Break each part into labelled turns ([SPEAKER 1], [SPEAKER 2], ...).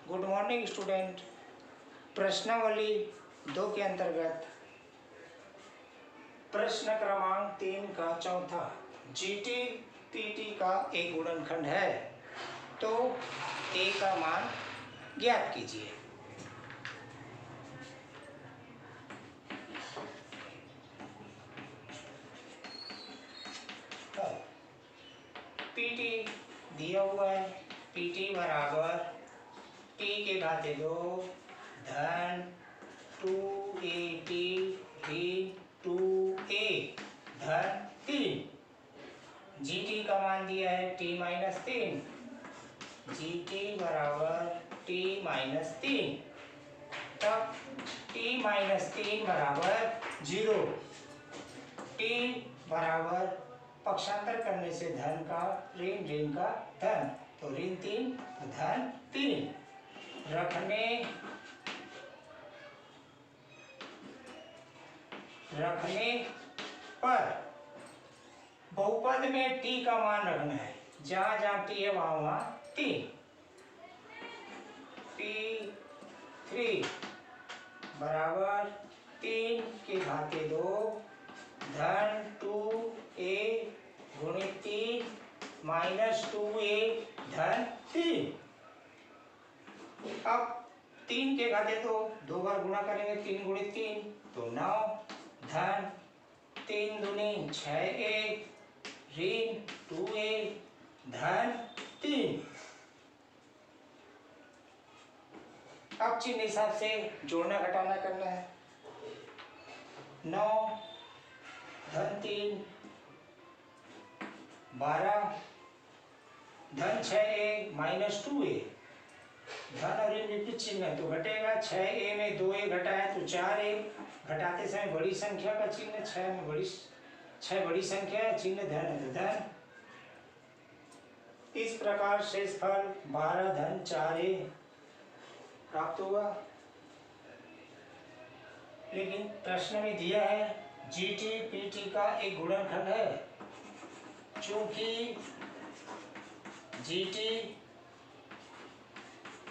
[SPEAKER 1] Good morning student. प्रश्नावली 2 के अंतर्गत प्रश्न क्रमांक 3 का चौथा, जीटी पीटी का एक गुणनखंड है तो ए का मान ज्ञात कीजिए। पीटी दिया हुआ है, पीटी बराबर टी के घाते 2 धन 2at ऋण 2a धन 3। जीटी का मान दिया है t-3, जीटी बराबर t-3, तब t-3 बराबर 0। t बराबर पक्षांतर करने से धन का ऋण, ऋण का धन, तो ऋण 3 धन 3 रखने पर बहुपद में t का मान रखना है, जहां जहां t है वहां वहां 3। t3 बराबर 3 के घाते 2 धन 2a गुणित 3 माइनस 2a धन 3। अब 3 के घाते 2 बार गुणा करेंगे, 3 गुणित 3 तो 9 धन 3 दूनी 6a ऋण 2a धन 3। अब चिन्ह हिसाब से जोड़ना घटाना करना है। 9 धन 3 12 धन 6a माइनस 2a, धन और ऋण विपरीत चिन्ह है तो घटेगा। 6a में 2a घटा है तो 4a, घटाते समय बड़ी संख्या का चिन्ह, 6 बड़ी संख्या है, चिन्ह धन है तो धन। इस प्रकार शेषफल 12 धन 4a प्राप्त होगा। लेकिन प्रश्न में दिया है जीटी पीटी का एक गुणनखंड है, चूंकि जीटी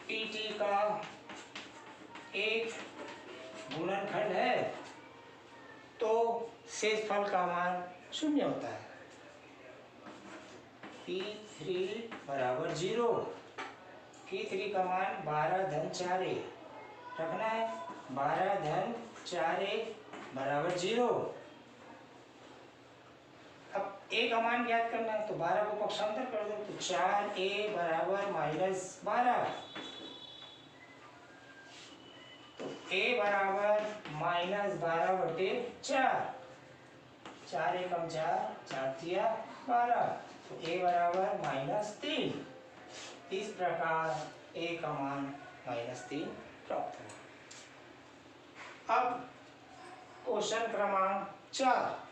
[SPEAKER 1] पीटी का एक गुणनखंड है तो शेषफल का मान 0 होता है। P3 बराबर 0, P3 का मान 12 धन 4a रखना है, 12 धन 4a बराबर 0। अब a का मान ज्ञात करना है तो 12 को पक्षांतर कर दो तो 4a बराबर -12, तो a बराबर -12/4, 4 एकम 4, 4 तिया 12, तो a बराबर -3। इस प्रकार a का मान -3 प्राप्त हुआ। अब क्वेश्चन क्रमांक 4,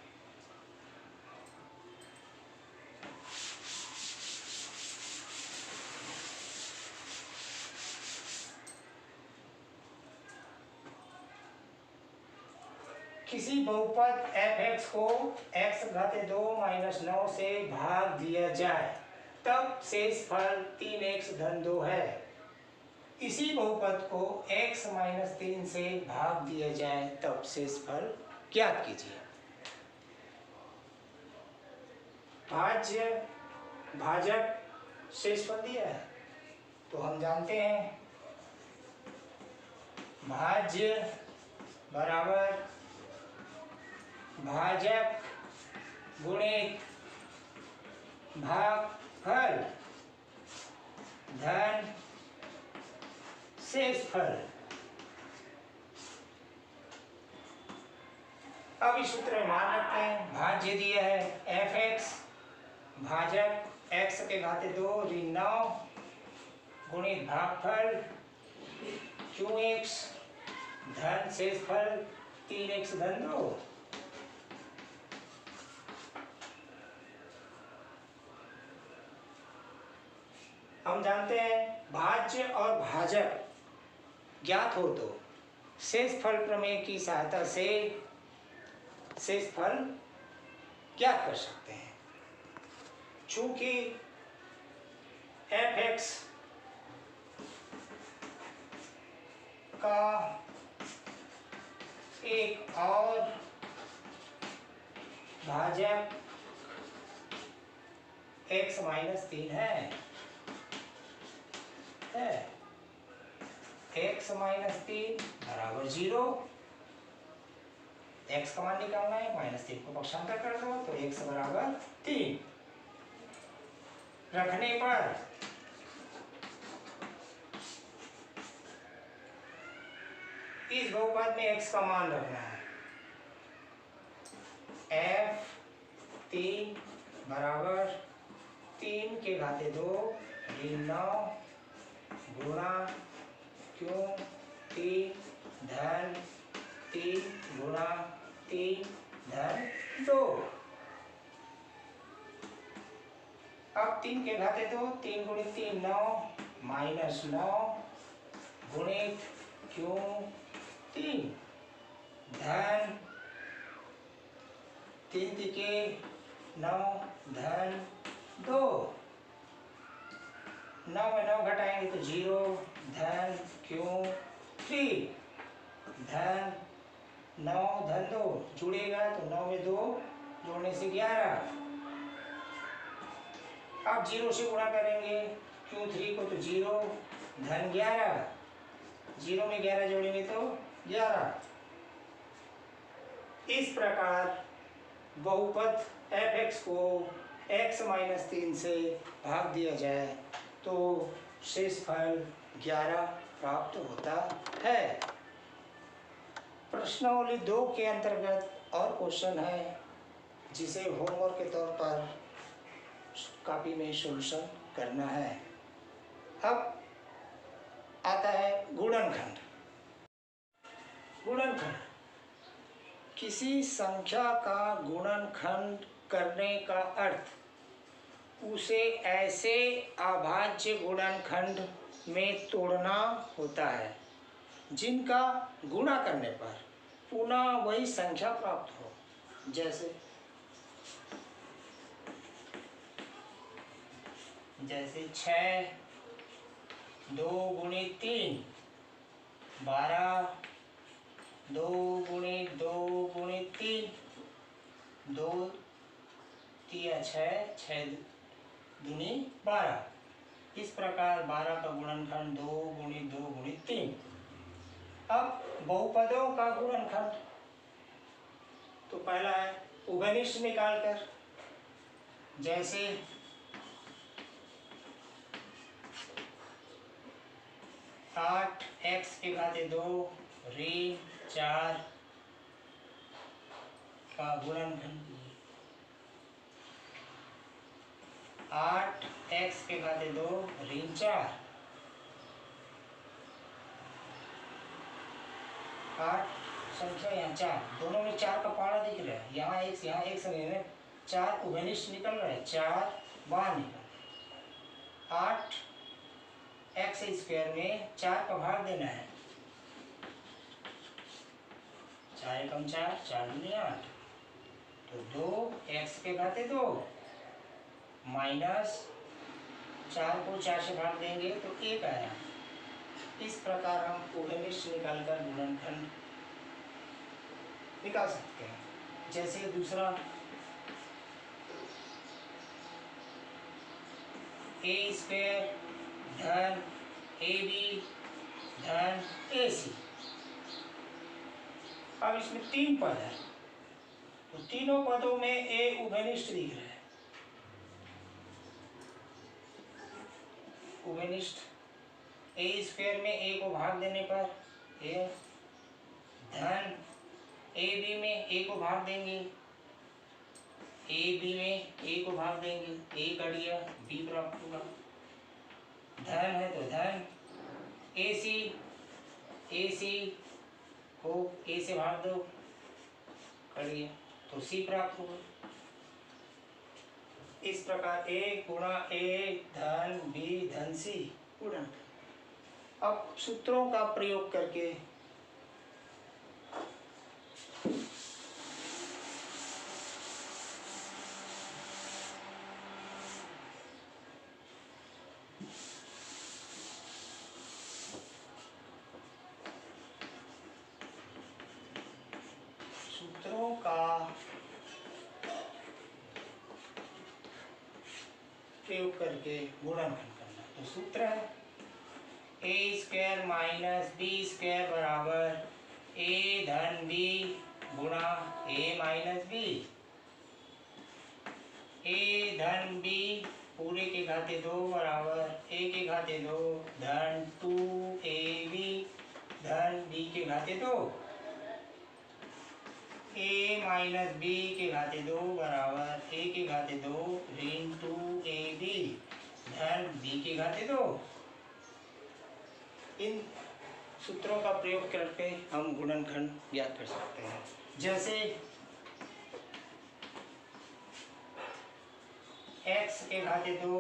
[SPEAKER 1] किसी बहुपद fx को x घाते 2 माइनस 9 से भाग दिया जाए तब शेषफल 3x धन 2 है। इसी बहुपद को x माइनस 3 से भाग दिया जाए तब शेषफल ज्ञात कीजिए। भाज्य भाजक शेषफल दिया है तो हम जानते हैं भाज्य बराबर भाजक गुणित भागफल धन शेषफल। अब इस सूत्र में मान रखते हैं, भाज्य दिया है fx, भाजक x के घाते 2 ऋण 9 गुणित भागफल qx धन शेषफल 3x धन 2। हम जानते हैं भाज्य और भाजक ज्ञात हो तो शेषफल प्रमेय की सहायता से शेषफल ज्ञात कर सकते हैं। चूंकि fx का एक और भाजक x माइनस 3 है x माइनस 3 बराबर 0। x का मान निकालना है, माइनस 3 को पक्षांतर कर दो तो x बराबर 3 रखने पर इस बहुपद में x का मान रखना है। f 3 बराबर 3 के घाते 2 ऋण 9 गुणा क्यों 3 धन 3 गुणा 3 धन 2। अब 3 के घाते 2, 3 गुणित 3 9 माइनस 9 गुणित क्यों 3 धन 3 तिके 9 धन 2। 9 में 9 घटाएंगे तो 0 धन क्यों 3 धन 9 धन 2 जुड़ेगा तो 9 में 2 जोड़ने से 11। अब 0 से गुणा करेंगे क्यों 3 को तो 0 धन 11, 0 में 11 जोड़ेंगे तो 11। इस प्रकार बहुपद fx को x माइनस 3 से भाग दिया जाए तो शेष फल 11 प्राप्त होता है। प्रश्नावली 2 के अंतर्गत और क्वेश्चन है जिसे होमवर्क के तौर पर कॉपी में सॉल्यूशन करना है। अब आता है गुणनखंड। गुणनखंड किसी संख्या का गुणनखंड करने का अर्थ उसे ऐसे अभाज्य गुणनखंड में तोड़ना होता है जिनका गुणा करने पर पुनः वही संख्या प्राप्त हो। जैसे 6 2 गुणित 3 12 2 गुणित 2 गुणित 3 2 3 6 6 दूनी 12। इस प्रकार 12 का गुणनखंड 2 गुणित 2 गुणित 3। अब बहुपदों का गुणनखंड तो पहला है उभयनिष्ठ निकालकर, जैसे 8x के घाते 2 ऋण 4 का गुणनखंड 8x के घाते 2 ऋण 4 8 संख्या यहाँ 4 दोनों में 4 का पारा दिख रहा है, यहाँ एक संख्या 4 उभयनिष्ठ निकल रहा है, 4 बाहर निकल 8 x स्क्वायर में 4 का भाग देना है, 4 एकम 4 4 दूनी 8 तो 2x के घाते 2 माइनस 4 को 4 से भाग देंगे तो 1 आया। इस प्रकार हम उभयनिष्ठ निकालकर गुणनखंड निकाल सकते हैं। जैसे दूसरा a स्क्वायर धन ab धन ac। अब इसमें 3 पद है तो तीनों पदों में a उभयनिष्ठ दिख रहा है। उभयनिष्ठ a स्क्वायर में a को भाग देने पर a धन ab में a को भाग देंगे, ab में a को भाग देंगे, a कट गया b प्राप्त होगा। धन है तो धन ac को a से भाग दो कट गया तो c प्राप्त होगा। इस प्रकार a गुणा a धन b धन c गुणन। अब सूत्रों का प्रयोग करके प्रयोग करके गुणनखंड करना। तो सूत्र है ए स्क्वायर माइनस बी स्क्वायर बराबर ए धन बी गुणा ए माइनस बी। ए धन बी पूरे के घाते 2 बराबर ए के घाते 2 धन 2ab धन बी के घाते 2। ए माइनस बी के घाते 2 बराबर ए के घाते 2 ऋण 2ab धन बी के घाते 2। इन सूत्रों का प्रयोग करके हम गुणनखंड ज्ञात कर सकते हैं। जैसे x के घाते 2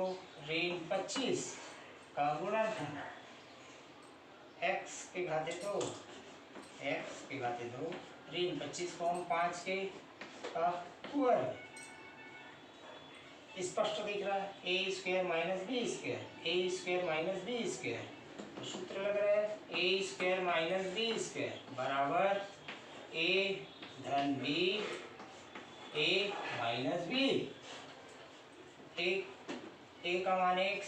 [SPEAKER 1] ऋण 25 का गुणनखंड x के घाते 2 ऋण 25 को हम 5 के का वर्ग। स्पष्ट दिख रहा है ए स्क्वायर माइनस बी स्क्वायर, ए स्क्वायर माइनस बी स्क्वायर। सूत्र लग रहा है ए स्क्वायर माइनस बी स्क्वायर बराबर ए धन बी ए माइनस बी। ए का मान x,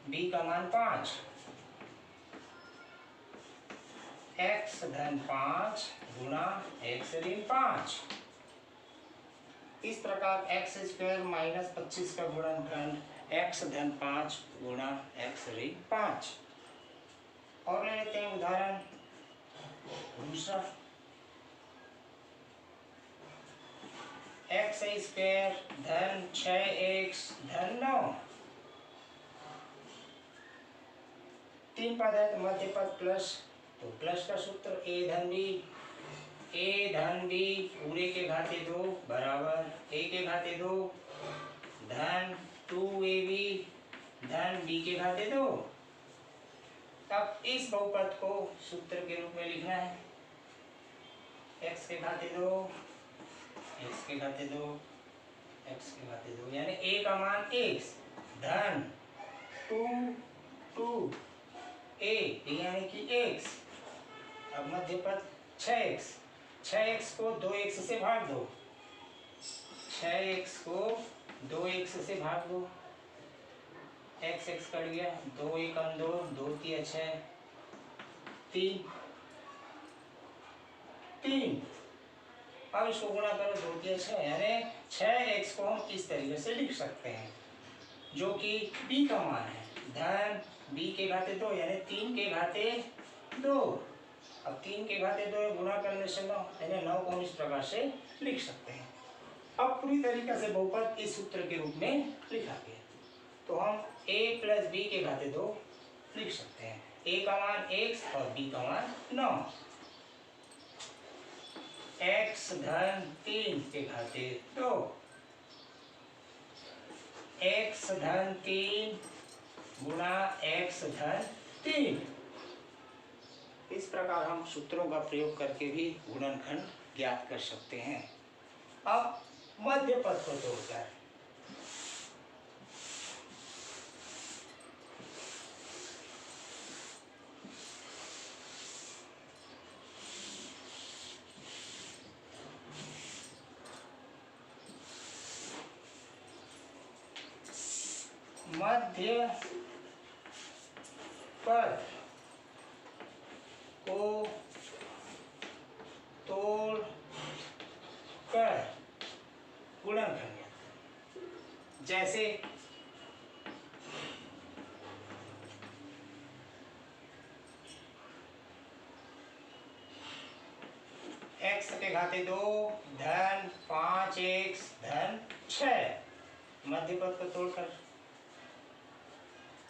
[SPEAKER 1] बी का मान 5, x धन 5 गुणा x ऋण 5। इस प्रकार x स्क्वायर माइनस 25 का गुणनखंड x धन 5 गुणा x ऋण 5। और ले लेते हैं उदाहरण दूसरा। x स्क्वायर धन 6x धन 9। 3 पद है तो मध्य पद प्लस, तो प्लस का सूत्र ए धन बी पूरे के घाते 2 बराबर ए के घाते 2 धन 2ab धन बी के घाते 2। अब इस बहुपद को सूत्र के रूप में लिखना है x के घाते 2 x के घाते 2 x के घाते 2 यानी a का मान x धन 2a यानी कि x। अब मध्य पद 6x को 2x से भाग दो, 6x को 2x से भाग दो, x कट गया, 2 एकम 2, 2 तिया 6, 3। अब इसको गुणा करो 2 तिया 6 यानी 6x को हम इस तरीके से लिख सकते हैं जो कि b का मान है धन b के घाते 2 यानी 3 के घाते 2। अब 3 के घाते 2 गुणा करने से 9 यानी 9 को हम इस प्रकार से लिख सकते हैं। अब पूरी तरीके से बहुपद इस सूत्र के रूप में लिखा गया तो हम a प्लस बी के घाते 2 लिख सकते हैं। a का मान x और b का मान 9। x धन 3 के घाते 2 x धन 3 गुणा x धन 3। इस प्रकार हम सूत्रों का प्रयोग करके भी गुणनखंड ज्ञात कर सकते हैं। अब मध्य पद को तोड़कर मध्य पद को तोड़ कर गुणनखंड। जैसे x के घाते 2 धन 5x धन 6 मध्य पद को तोड़कर,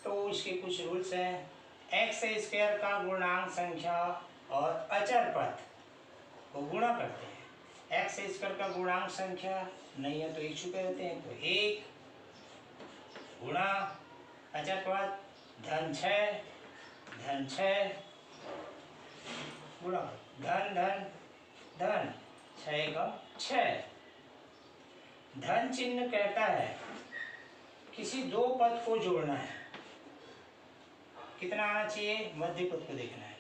[SPEAKER 1] तो इसके कुछ रूल्स हैं। x स्क्वायर का गुणांक संख्या और अचर पद को गुणा करते हैं। x स्क्वायर का गुणांक संख्या नहीं है तो एक छुपे रहते हैं, तो 1 गुणा अचर पद धन 6 गुणा धन धन धन 6 का 6। धन चिन्ह कहता है किसी दो पद को जोड़ना है। कितना आना चाहिए? मध्य पद को देखना है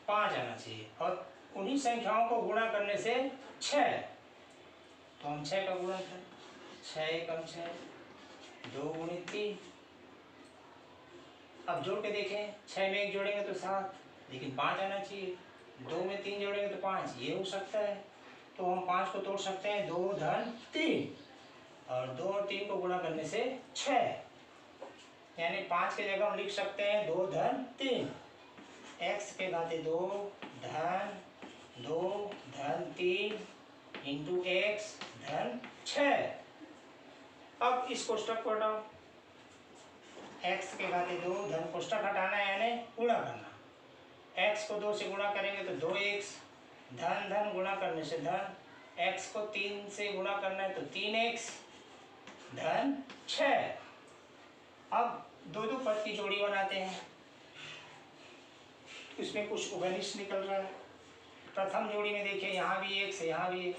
[SPEAKER 1] 5 आना चाहिए और उन्हीं संख्याओं को गुणा करने से 6, तो हम 6 का गुणन करें 6 एकम 6, 2 गुणित 3। अब जोड़ के देखें, 6 में 1 जोड़ेंगे तो 7, लेकिन 5 आना चाहिए। 2 में 3 जोड़ेंगे तो 5, ये हो सकता है। तो हम 5 को तोड़ सकते हैं, 2 धन 3, और 2 और 3 को गुणा करने से 6, यानी 5 की जगह हम लिख सकते हैं 2 धन 3, x के घाते 2 धन 2 धन 3 इंटू एक्स धन 6। अब इस कोष्टक को हटाओ, x के घाते 2 धन कोष्टक हटाना है यानी गुणा करना। x को 2 से गुणा करेंगे तो 2x, धन धन गुणा करने से धन, x को 3 से गुणा करना है तो 3x धन 6। अब दो दो पद की जोड़ी बनाते हैं, इसमें कुछ उभयनिष्ठ निकल रहा है। प्रथम जोड़ी में देखिए, यहाँ भी x है, यहाँ भी x,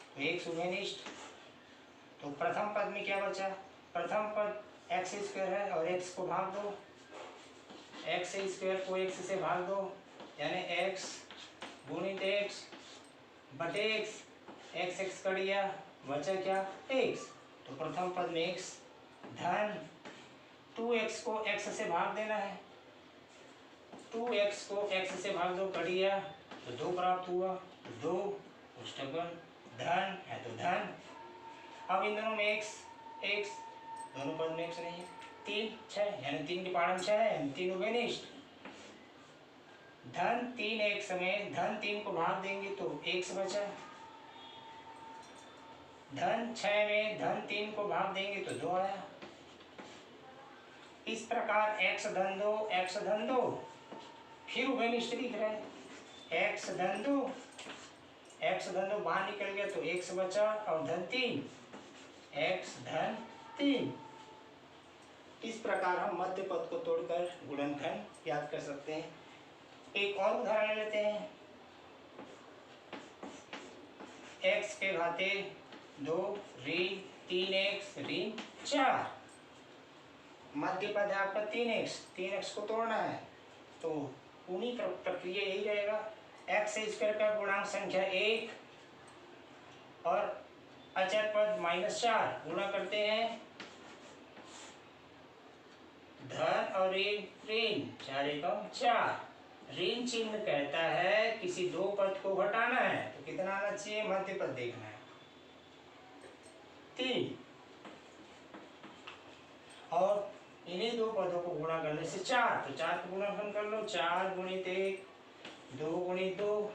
[SPEAKER 1] तो x उभयनिष्ठ। तो प्रथम पद में क्या बचा? प्रथम पद एक्स स्क्वायर है और x को भाग दो, एक्स स्क्वायर को x से भाग दो, यानी x गुणित x बटे x, x कट गया, बचा क्या? x। तो प्रथम पद में x धन 2x को x से भाग देना है, 2x को x से भाग दो, कट गया तो 2 प्राप्त हुआ, 2 कोष्टक बंद, धन है तो धन। अब इन दोनों में x दोनों पद में x नहीं है, 3 6, यानी 3 की पारण 6 है, यानी 3 उभयनिष्ठ। धन 3x में धन 3 को भाग देंगे तो x बचा, धन 6 में धन 3 को भाग देंगे तो 2 आया। इस प्रकार x धन 2 फिर उभयनिष्ठ दिख रहा है, x धन 2 बाहर निकल गया तो x बचा और धन 3, x धन 3। इस प्रकार हम मध्य पद को तोड़कर गुणनखंड याद कर सकते हैं। एक और उदाहरण लेते हैं, x के घाते 2 ऋण 3x ऋण 4, मध्य पद है आपका 3x को तोड़ना है, तो पूरी प्रक्रिया यही रहेगा। x स्क्वायर का गुणांक संख्या 1 और अचर पद -4 गुणा करते हैं, धन और ऋण 4 एकम 4। ऋण चिन्ह कहता है किसी दो पद को घटाना है, तो कितना आना चाहिए? मध्य पद देखना है, 3, और इन्हीं दो पदों को गुणा करने से 4, तो 4 को गुणनखंड कर लो, 4 गुणित 1 2 गुणित 2,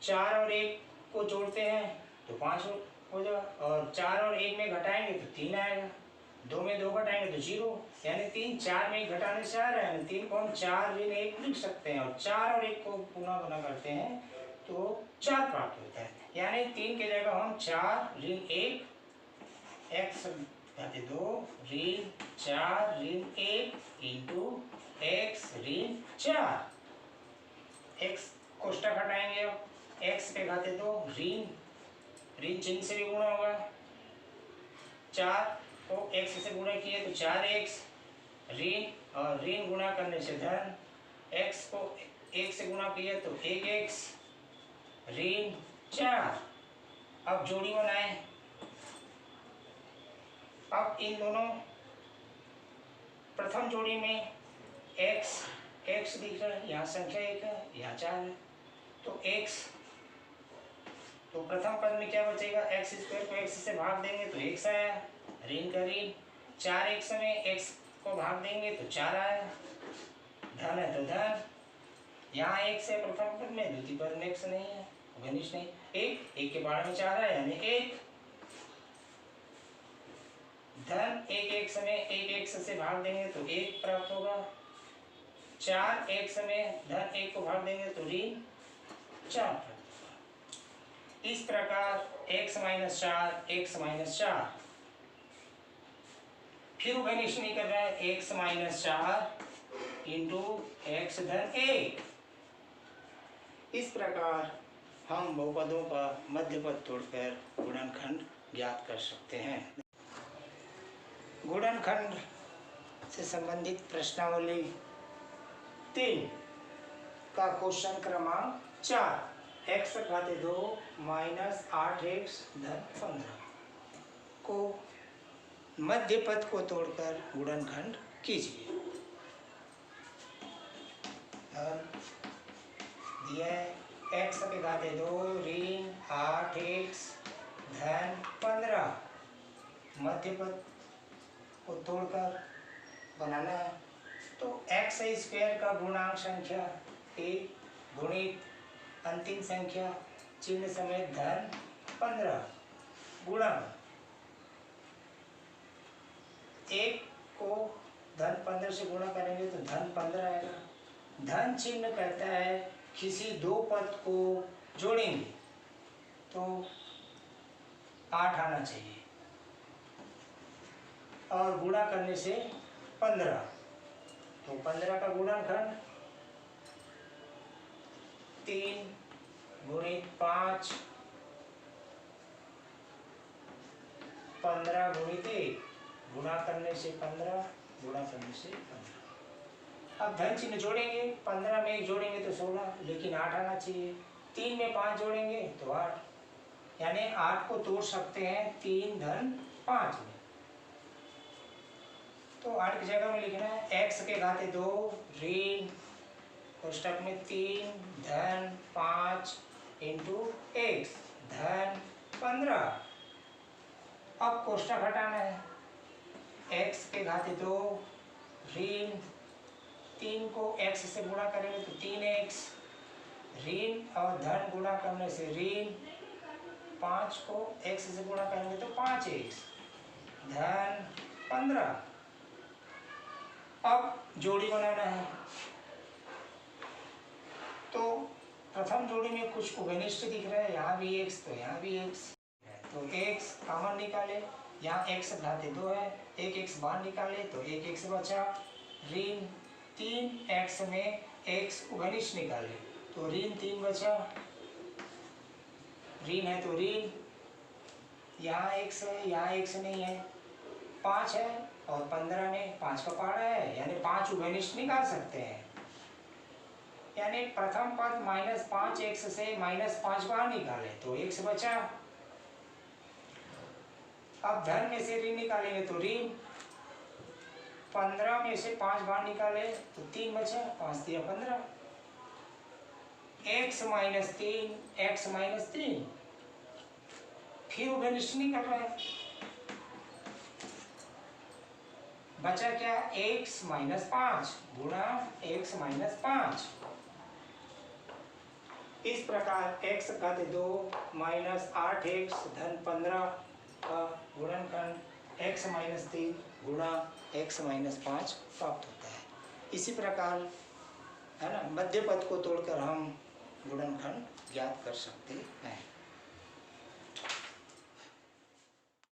[SPEAKER 1] 4 और 1 को जोड़ते हैं तो 5 हो जाएगा, और 4 और 1 में घटाएंगे तो 3 आएगा, 2 में 2 घटाएंगे तो 0, यानी 3, 4 में घटाने से 4 है, 3 को हम 4 ऋण 1 लिख सकते हैं, और 4 और 1 को गुणा करते हैं तो 4 प्राप्त होता है, यानी 3 की जगह हम 4 ऋण 1 x घाते 2 ऋण 4 ऋण 1 इंटू x ऋण 4, x कोष्टक हटाएंगे, अब x के घाते 2 ऋण चिन्ह से भी गुणा होगा, 4 को x से गुणा किए तो 4x ऋण और ऋण गुणा करने से धन, x को 1 से गुणा किया तो 1x ऋण 4। अब जोड़ी बनाएं, अब इन दोनों प्रथम जोड़ी में x दिख रहा है, यहाँ संख्या 1 है, यहाँ 4 है, तो x, तो प्रथम पद में क्या बचेगा? x स्क्वायर को x से भाग देंगे तो x आया, ऋण का ऋण, 4x में x को भाग देंगे तो 4 आया, धन है तो धन, यहाँ x है प्रथम पद में, द्वितीय पद में x नहीं है, उभयनिष्ठ नहीं, 1 के बारे में 4 है, यानी 1, धन 1x में 1x से भाग देंगे तो 1 प्राप्त होगा, 4x में धन 1 को भाग देंगे तो ऋण 4 प्राप्त होगा। इस प्रकार x - 4 फिर उभयनिष्ठ नहीं कर रहा है, x - 4 इंटू x धन 1। इस प्रकार हम बहुपदों का मध्य पद तोड़कर गुणनखंड ज्ञात कर सकते हैं। गुणनखंड से संबंधित प्रश्नावली 3 का क्वेश्चन क्रमांक 4, एक्स घाते 2 माइनस 8x धन 15 को मध्य पद को तोड़कर गुणनखंड कीजिए। दिया है एक्स के घाते 2 ऋण 8x धन 15 मध्य पद को तोड़कर बनाना है। तो एक्स स्क्वायर का गुणांक संख्या 1 गुणित अंतिम संख्या चिन्ह समेत धन 15 गुणा 1 को धन 15 से गुणा करेंगे तो धन 15 आएगा। धन चिन्ह कहता है किसी दो पद को जोड़ेंगे तो 8 आना चाहिए और गुणा करने से 15, तो 15 का गुणनखंड 3 गुणित 5 15 गुणित 1 गुणा करने से 15 गुणा करने से 15। अब धन चिन्ह जोड़ेंगे, 15 में 1 जोड़ेंगे तो 16, लेकिन 8 आना चाहिए। 3 में 5 जोड़ेंगे तो 8, यानी 8 को तोड़ सकते हैं 3 धन 5 में। तो 8 की जगह में लिखना है एक्स के घाते 2 ऋण कोष्टक में 3 धन 5 इंटू एक्स धन 15। अब कोष्टक हटाना है। एक्स के घाते 2 ऋण 3 को x से गुणा करेंगे तो 3x ऋण और धन गुणा करने से ऋण 5 को x से गुणा करेंगे तो 5x धन 15। अब जोड़ी बनाना है। तो प्रथम जोड़ी में कुछ घनिष्ठ दिख रहा है, यहाँ भी x तो यहाँ भी x, तो x कॉमन निकाले। यहाँ x घाते 2 है, एक x बाहर निकाले तो एक x बचा। ऋण 3x में x घनिष्ठ निकाले तो ऋण 3 बचा। ऋण है तो ऋण, यहाँ x है यहाँ x नहीं है, 5 है और 15 में 5 का पहाड़ा है, यानी 5 घनिष्ठ निकाल सकते हैं। यानी प्रथम पद -5x से -5 बाहर निकाले तो x बचा। अब धन में से ऋण निकालेंगे तो ऋण, 15 में से 5 बाहर निकाले तो 3 बचा, 5 दिया 15। x - 3 x - 3 फिर घनिष्ठ नहीं कर रहा है, बचा क्या x - 5 गुणा x - 5। इस प्रकार x घाते 2 माइनस 8x धन 15 का गुणनखंड x - 3 गुणा x - 5 प्राप्त होता है। इसी प्रकार है ना, मध्य पद को तोड़कर हम गुणनखंड ज्ञात कर सकते हैं।